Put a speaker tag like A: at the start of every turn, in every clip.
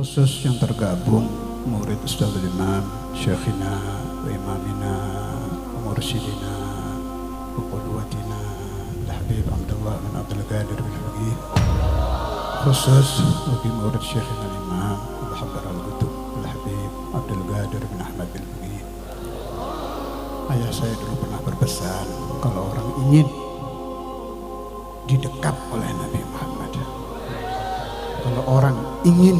A: khusus yang tergabung murid Ustadzul Imam Syekhina wa Imamina wa Mursyidina wa Qudwatina Al-Habib Abdullah bin Abdul Qadir bin Faqih, khusus bagi murid Syekhina Imam Al-Habbar Al-Qutub Al-Habib Abdul Qadir bin Ahmad bin Faqih. Ayah saya dulu pernah berpesan, kalau orang ingin didekap oleh Nabi Muhammad, kalau orang ingin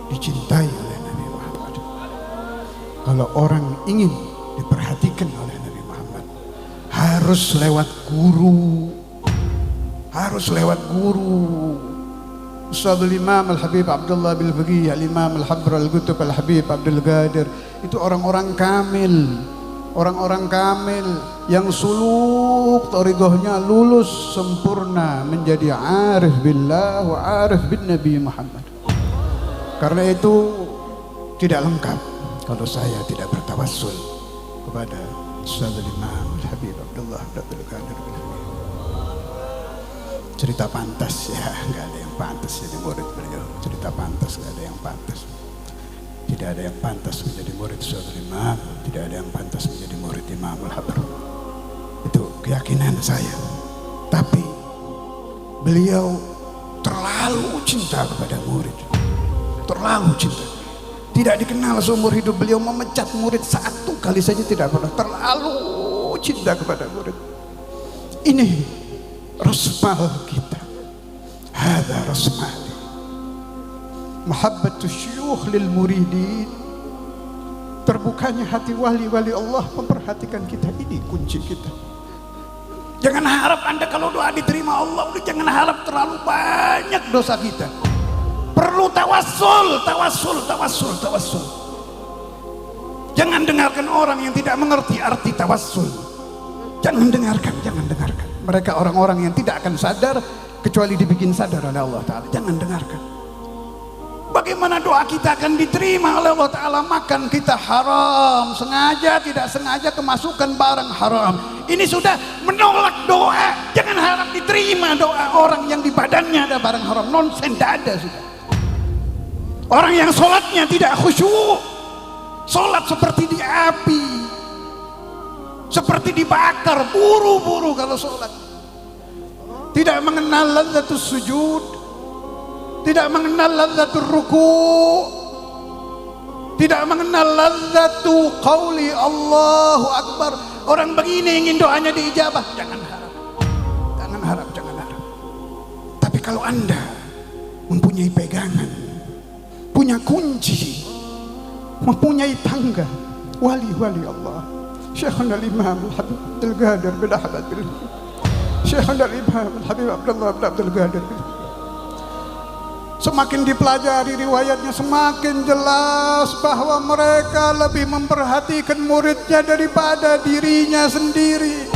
A: dicintai oleh Nabi Muhammad, kalau orang ingin diperhatikan oleh Nabi Muhammad, harus lewat guru, harus lewat guru. Ustadzul Imam Al-Habib Abdullah bin Faqih, Al-Imam Al-Habbar Al-Qutub Al-Habib Abdul Qadir, itu orang-orang kamil, orang-orang kamil yang suluk thariqahnya lulus sempurna menjadi arif billah wa arif bin Nabi Muhammad. Karena itu tidak lengkap kalau saya tidak bertawassul kepada Ustadzul Imam Al-Habib Abdullah Abdul Qadir bin Faqih. Cerita pantas ya, nggak ada yang pantas jadi murid beliau. Cerita pantas, nggak ada yang pantas. Tidak ada yang pantas menjadi murid Ustadzul Imam, tidak ada yang pantas menjadi murid Imam Al-Habbar. Itu keyakinan saya. Tapi beliau terlalu cinta kepada murid, terlalu cinta. Tidak dikenal seumur hidup beliau memecat murid satu kali saja, tidak pernah. Terlalu cinta kepada murid. Ini rasmal kita. Hadza rasmali. Mahabbatus syuyukh lil muridin. Terbukanya hati wali-wali Allah memperhatikan kita, ini kunci kita. Jangan harap Anda kalau doa diterima Allah, jangan harap terlalu banyak dosa kita. Perlu tawassul, tawassul, tawassul, tawassul. Jangan dengarkan orang yang tidak mengerti arti tawassul. Jangan dengarkan, jangan dengarkan. Mereka orang-orang yang tidak akan sadar kecuali dibikin sadar oleh Allah Ta'ala. Jangan dengarkan. Bagaimana doa kita akan diterima oleh Allah Ta'ala? Makan kita haram, sengaja tidak sengaja kemasukan barang haram. Ini sudah menolak doa. Jangan harap diterima doa orang yang di badannya ada barang haram. Nonsen, tidak ada sudah. Orang yang sholatnya tidak khusyuk, sholat seperti di api, seperti dibakar, buru-buru kalau sholat. Tidak mengenal lazzatus sujud, tidak mengenal lazzatul ruku, tidak mengenal lazzatu qauli Allahu Akbar. Orang begini ingin doanya diijabah, jangan harap, jangan harap, jangan harap. Tapi kalau Anda mempunyai pegangan, punya kunci, mempunyai tangga wali-wali Allah, Syekhul Imam Al-Habib Abdul Qadir bin Ahmad bin Faqih, Syekhul Imam Al-Habib Abdullah bin Abdul Qadir bin Faqih. Semakin dipelajari riwayatnya, semakin jelas bahwa mereka lebih memperhatikan muridnya daripada dirinya sendiri.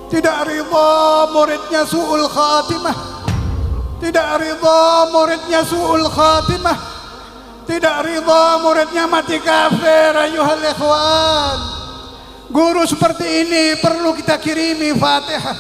A: Tidak ridha muridnya su'ul khatimah, tidak ridha muridnya su'ul khatimah, tidak ridha muridnya mati kafir. Ayuhal ikhwan, guru seperti ini perlu kita kirimi Fatihah,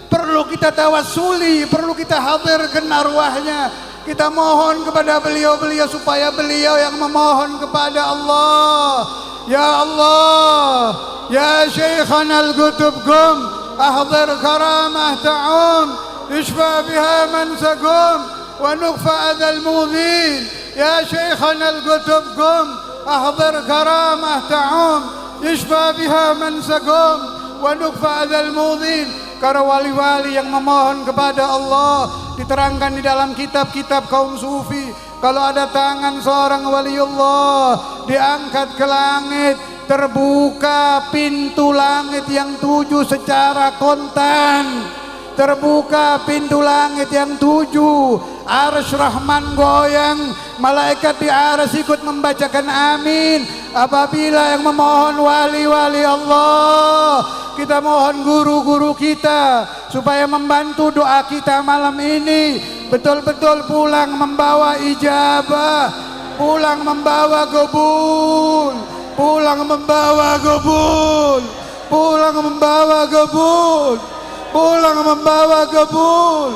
A: perlu kita tawassuli, perlu kita hadirkan arwahnya. Kita mohon kepada beliau-beliau supaya beliau yang memohon kepada Allah. Ya Allah, ya Syekhana Al-Qutub Qum, ahdir karamah ta'um, ishfa biha man sagum, wa nuqfa adal mudhin. Ya Syekhana Al-Qutub Qum, ahdir karamah ta'um, ishfa biha man sagum, wa nuqfa adal mudhin. Karena wali-wali yang memohon kepada Allah diterangkan di dalam kitab-kitab kaum sufi. Kalau ada tangan seorang waliullah diangkat ke langit, terbuka pintu langit yang 7 secara kontan. Terbuka pintu langit yang 7, arsy Rahman goyang, malaikat di arsy ikut membacakan amin. Apabila yang memohon wali-wali Allah, kita mohon guru-guru kita supaya membantu doa kita malam ini betul-betul pulang membawa ijabah, pulang membawa qabul, pulang membawa qabul, pulang membawa qabul, pulang membawa qabul,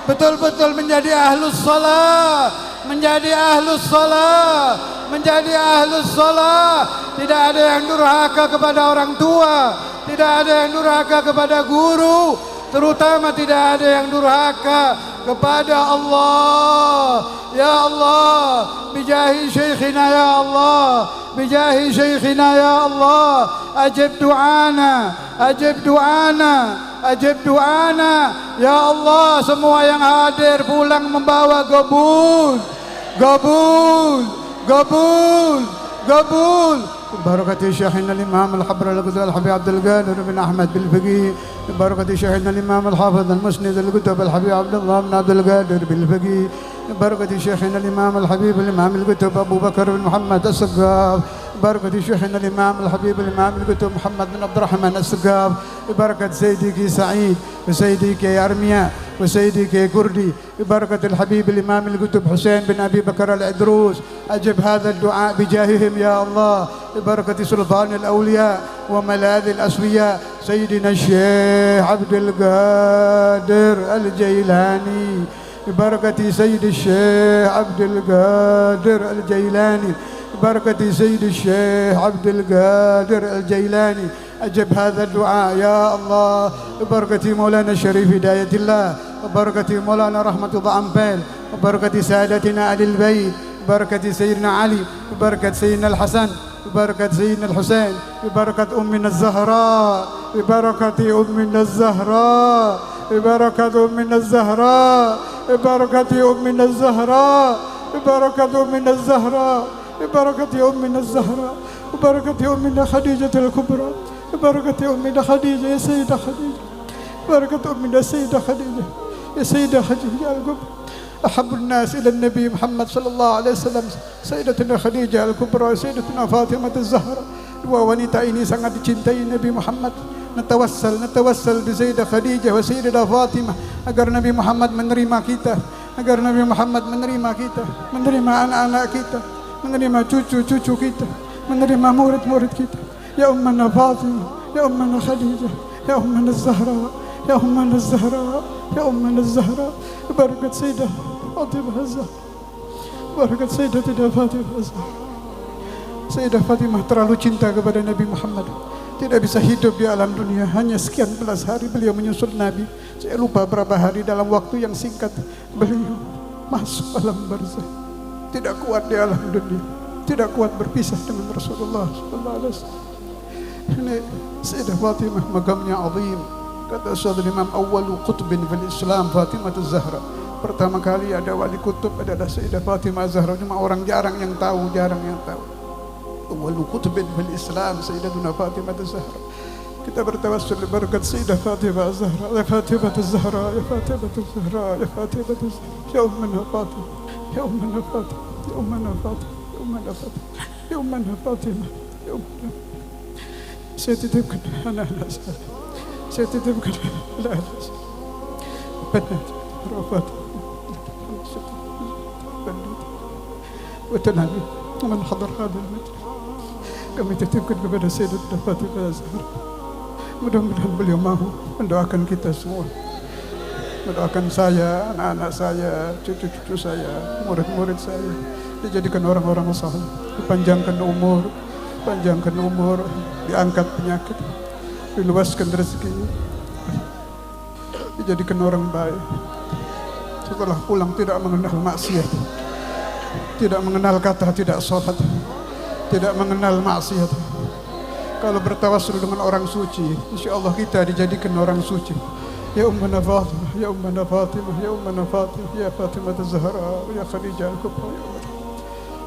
A: betul-betul menjadi ahlus shalah, menjadi ahlus shalah, menjadi ahlus shalah. Tidak ada yang durhaka kepada orang tua, tidak ada yang durhaka kepada guru, terutama tidak ada yang durhaka kepada Allah. Ya Allah, bijahi syekhina ya Allah, bijahi syekhina ya Allah, ajib du'ana, ajib du'ana, ajib du'ana. Ya Allah, semua yang hadir pulang membawa gabul, gabul, gabul, gabul. ببركة شيخنا الإمام الحبر القدوة الحبيب عبد القادر بن أحمد بالفقيه، ببركة شيخنا الإمام الحافظ المسند الكتب الحبيب عبد الله بن عبد القادر بالفقيه، ببركة شيخنا الإمام الحبيب الإمام الكتب أبو بكر بن محمد السقاف، ببركة شيخنا الإمام الحبيب الإمام الكتب محمد بن عبد الرحمن السقاف، ببركة سيدي كي سعيد وسيدي كي أرميا وسيدي كي كردي، ببركة الحبيب الإمام الكتب حسين بن أبي بكر العدروس، أجب هذا الدعاء بجاههم يا الله، ببركة سلطان الأولياء وملاذ الأسوياء سيدنا الشيخ عبد القادر الجيلاني، ببركة سيد الشيخ عبد القادر الجيلاني، ببركة سيد الشيخ عبد القادر الجيلاني، أجب هذا الدعاء يا الله، ببركة مولانا الشريف هداية الله، وبركة مولانا رحمة الله عنبال، وبركة سادتنا آل البيت، ببركة سيدنا علي، ببركة سيدنا الحسن، ببركة سيدنا الحسين، ببركة أمنا الزهراء، ببركة أمنا الزهراء، ببركة أمنا الزهراء، ببركة أمنا الزهراء، ببركة أمنا الزهراء، ببركة أمنا الزهراء، ببركة أمنا خديجة الكبرى، ببركة أمنا خديجة يا سيدة خديجة، بركة أمنا السيدة خديجة يا سيدة خديجة الكبرى، أحب الناس إلى النبي محمد صلى الله عليه وسلم سيدتنا خديجة الكبرى سيدتنا فاطمة الزهراء. Dua wanita ini sangat dicintai Nabi Muhammad. Natawassal bi Sayyidah Khadijah wa Sayyidah Fatimah agar Nabi Muhammad menerima kita, agar Nabi Muhammad menerima kita, menerima anak-anak kita, menerima cucu-cucu kita, menerima murid-murid kita. Ya ummana Fatimah, ya ummana Khadijah, ya ummana Zahra, ya ummana Zahra, ya ummana Zahra. Barakat Sayyidah Fatimah Az-Zahra, barakat Sayyidah Fatimah Az-Zahra. Sayyidah Fatimah terlalu cinta kepada Nabi Muhammad, tidak bisa hidup di alam dunia. Hanya sekian belas hari beliau menyusul Nabi. Saya lupa berapa hari, dalam waktu yang singkat beliau masuk alam barzah. Tidak kuat di alam dunia, tidak kuat berpisah dengan Rasulullah sallallahu alaihi wasallam. Ini Sayyidah Fatimah makamnya azim. Kata Ustaz Imam, awwalu qutbin fil Islam Fatimah Az-Zahra. Pertama kali ada wali kutub adalah Sayyidah Fatimah Az-Zahra. Cuma orang jarang yang tahu, jarang yang tahu. Awwalu qutbin fil Islam Sayyidatuna Fatimah Az-Zahra. Kita bertawassul berkat Sayyidah Fatimah Az-Zahra. Ya Fatimah Az-Zahra, ya Fatimah Az-Zahra, ya Fatimah Az-Zahra, ya ummana Fatimah, ya ummana Fatimah, ya ummana Fatimah, ya ummana Fatimah, ya ummana Fatimah, ya ummana. Saya titipkan anak-anak saya titipkan anak-anak saya. Benar, Rafat, وتنامي ومن حضر هذا المجلس. Kami titipkan kepada Sayyidatuna Fatimah Az-Zahra. Mudah-mudahan beliau mahu mendoakan kita semua, mendoakan saya, anak-anak saya, cucu-cucu saya, murid-murid saya, dijadikan orang-orang saleh, dipanjangkan umur, diangkat penyakit, diluaskan rezeki, dijadikan orang baik. Setelah pulang tidak mengenal maksiat, tidak mengenal kata tidak sholat, tidak mengenal maksiat. Kalau bertawassul dengan orang suci, insyaallah kita dijadikan orang suci. Ya ummana Fatimah, ya ummana Fatimah, ya ummana Fatimah, ya Fatimah Az-Zahra, ya Khadijah Al-Kubra.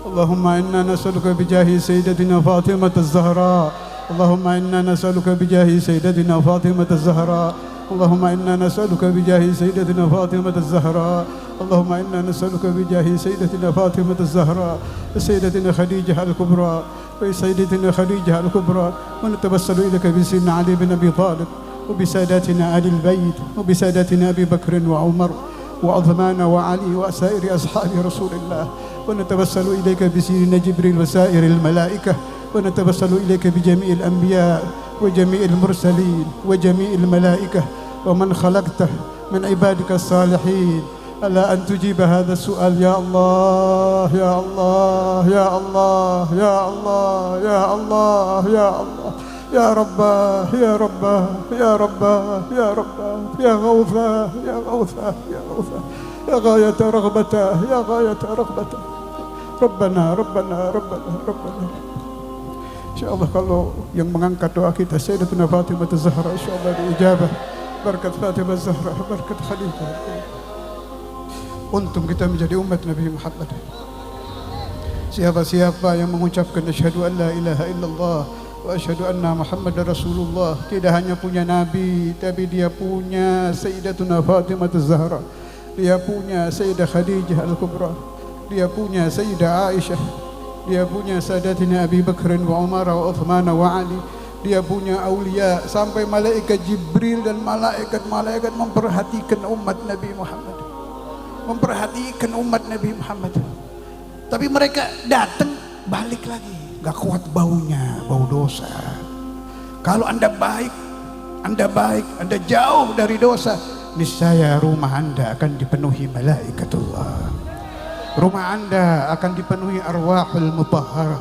A: Allahumma inna nas'aluka bijahi sayyidatina Fatimah Az-Zahra. Allahumma inna nas'aluka bijahi sayyidatina Fatimah Az-Zahra. Allahumma inna nas'aluka bijahi sayyidatina Fatimah Az-Zahra. Allahumma inna nas'aluka bijahi sayyidatina Fatimah Az-Zahra, sayyidatina Khadijah Al-Kubra, wa sayyidatina Khadijah Al-Kubra, wa natawassalu ilayka bi sayyidina Ali bin Abi Talib, wa bi sadatina Ahli al-Bait, wa bi sadatina Abi Bakr wa Umar wa Uthman wa Ali wa sairi ashabi Rasulillah, wa natawassalu ilayka bi sayyidina Jibril wa sairi al-malaikah, wa natawassalu ilayka bi jami'il anbiya wa jami'il mursalin wa jami'il malaikah wa man khalaqtah من عبادك الصالحين ألا أن تجيب هذا السؤال يا الله يا الله يا الله يا الله يا الله يا الله يا رباه يا رباه يا رباه يا رباه يا غوثاه يا غوثاه يا غوثاه يا غاية رغبته يا غاية رغبته ربنا ربنا ربنا ربنا. InsyaAllah kalau yang mengangkat doa kita Sayyidatuna Fatimah Az-Zahra, InsyaAllah diijabah berkat Fatimah Az-Zahra, berkat Khadijah. Untung kita menjadi umat Nabi Muhammad. Siapa-siapa yang mengucapkan asyhadu an la ilaha illallah wa asyhadu anna Muhammadar Rasulullah, tidak hanya punya Nabi, tapi dia punya Sayyidatuna Fatimah Az-Zahra, dia punya Sayyidah Khadijah Al-Kubra, dia punya Sayyidah Aisyah, dia punya Sadatina Abi Bakr wa Umar wa Uthman wa Ali, dia punya aulia, sampai malaikat Jibril dan malaikat-malaikat memperhatikan umat Nabi Muhammad, memperhatikan umat Nabi Muhammad. Tapi mereka datang balik lagi, gak kuat baunya, bau dosa. Kalau Anda baik, Anda jauh dari dosa, niscaya rumah Anda akan dipenuhi malaikatullah. Rumah Anda akan dipenuhi arwahul mutahharah.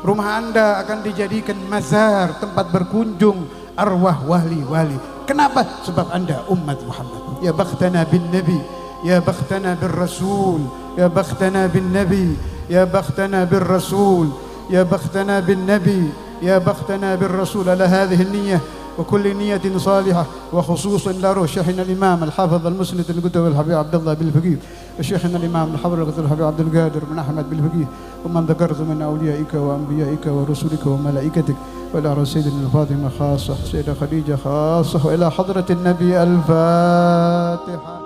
A: Rumah Anda akan dijadikan mazar, tempat berkunjung arwah wali-wali. Kenapa? Sebab Anda umat Muhammad. Ya bakhtana bin Nabi, ya bakhtana bin Rasul, ya bakhtana bin Nabi, ya bakhtana bin Rasul, ya bakhtana bin Nabi, ya bakhtana bin Rasul. Ala hadhihi an-niyyah وكل نية صالحة وخصوصا لروح شيخنا الإمام الحافظ المسند القدوة الحبيب عبد الله بالفقيه وشيخنا الإمام الحافظ الحبيب عبد القادر بن أحمد بالفقيه ومن ذكرت من أوليائك وأنبيائك ورسلك وملائكتك وإلى سيدنا الفاطمة خاصة سيدة خديجة خاصة وإلى حضرة النبي الفاتحة.